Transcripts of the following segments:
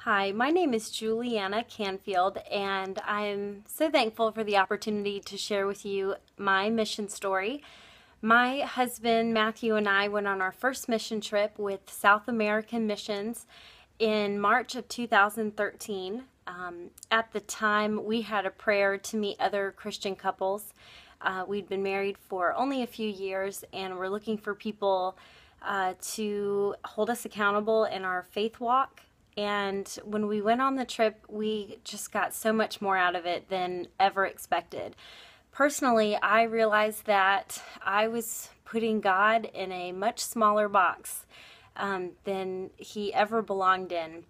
Hi, my name is Julianna Canfield, and I'm so thankful for the opportunity to share with you my mission story. My husband Matthew and I went on our first mission trip with South American Missions in March of 2013. At the time, we had a prayer to meet other Christian couples. We'd been married for only a few years, and we're looking for people to hold us accountable in our faith walk. And when we went on the trip, we just got so much more out of it than ever expected. Personally, I realized that I was putting God in a much smaller box than he ever belonged in.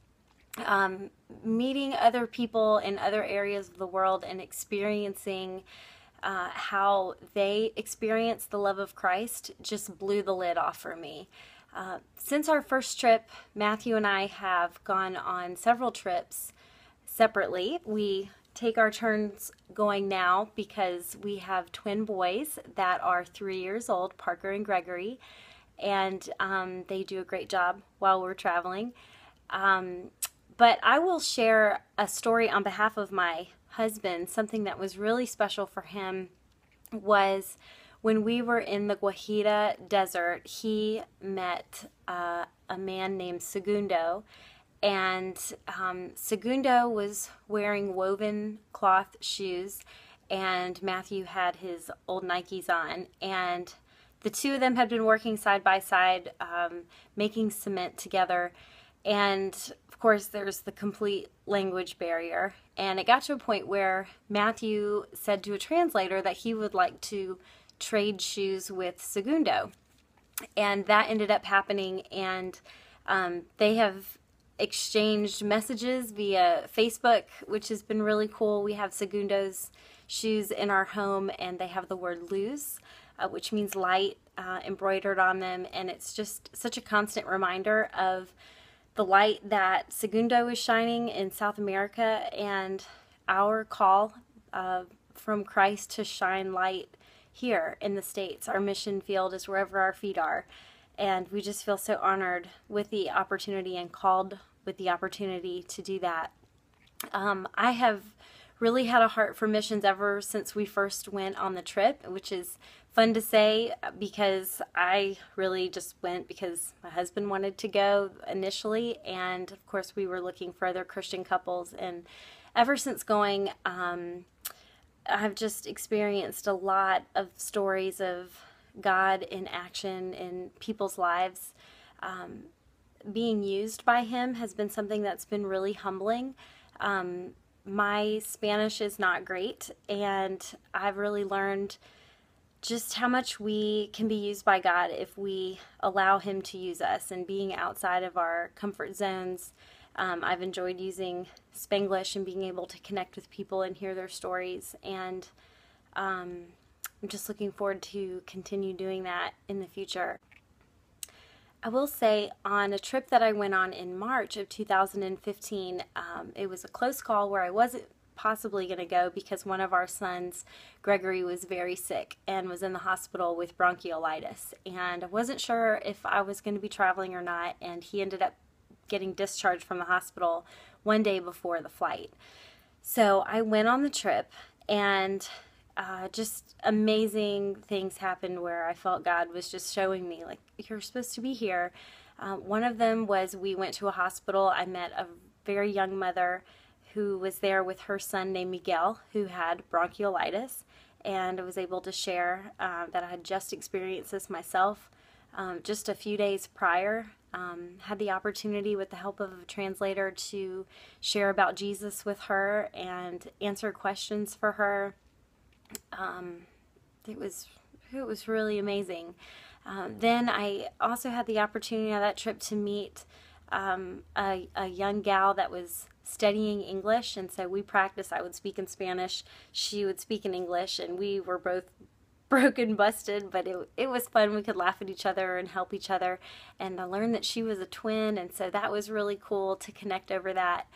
Meeting other people in other areas of the world and experiencing how they experience the love of Christ just blew the lid off for me. Since our first trip, Matthew and I have gone on several trips separately. We take our turns going now because we have twin boys that are 3 years old, Parker and Gregory, and they do a great job while we're traveling. But I will share a story on behalf of my husband. Something that was really special for him was when we were in the Guajira Desert. He met a man named Segundo, and Segundo was wearing woven cloth shoes, and Matthew had his old Nikes on, and the two of them had been working side by side, making cement together. And of course, there's the complete language barrier. And it got to a point where Matthew said to a translator that he would like to trade shoes with Segundo. And that ended up happening, and they have exchanged messages via Facebook, which has been really cool. We have Segundo's shoes in our home, and they have the word luz, which means light, embroidered on them. And it's just such a constant reminder of the light that Segundo is shining in South America, and our call from Christ to shine light here in the States. Our mission field is wherever our feet are, and we just feel so honored with the opportunity and called with the opportunity to do that. I have really had a heart for missions ever since we first went on the trip, which is fun to say because I really just went because my husband wanted to go initially, and of course we were looking for other Christian couples. And ever since going, I've just experienced a lot of stories of God in action in people's lives. Being used by him has been something that's been really humbling. My Spanish is not great, and I've really learned just how much we can be used by God if we allow him to use us, and being outside of our comfort zones. I've enjoyed using Spanglish and being able to connect with people and hear their stories, and I'm just looking forward to continue doing that in the future. I will say, on a trip that I went on in March of 2015, it was a close call where I wasn't possibly going to go because one of our sons, Gregory, was very sick and was in the hospital with bronchiolitis, and I wasn't sure if I was going to be traveling or not, and he ended up getting discharged from the hospital one day before the flight. So I went on the trip, and just amazing things happened where I felt God was just showing me, like, you're supposed to be here. One of them was we went to a hospital. I met a very young mother who was there with her son named Miguel, who had bronchiolitis, and I was able to share that I had just experienced this myself just a few days prior. Had the opportunity, with the help of a translator, to share about Jesus with her and answer questions for her. It was really amazing. Then I also had the opportunity on that trip to meet a young gal that was studying English, and so we practiced. I would speak in Spanish, she would speak in English, and we were both broken, busted, but it was fun. We could laugh at each other and help each other, and I learned that she was a twin, and so that was really cool to connect over that.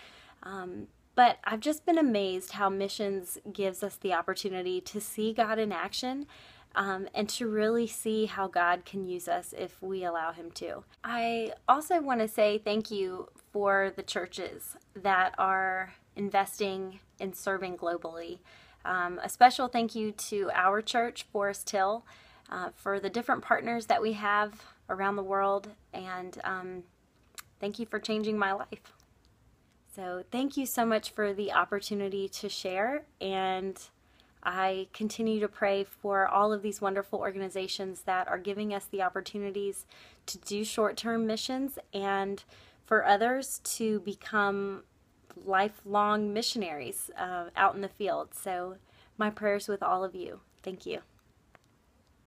But I've just been amazed how missions gives us the opportunity to see God in action, and to really see how God can use us if we allow him to. I also want to say thank you for the churches that are investing in serving globally. A special thank you to our church, Forest Hill, for the different partners that we have around the world, and thank you for changing my life. So thank you so much for the opportunity to share, and I continue to pray for all of these wonderful organizations that are giving us the opportunities to do short-term missions, and for others to become lifelong missionaries out in the field. So my prayers with all of you. Thank you.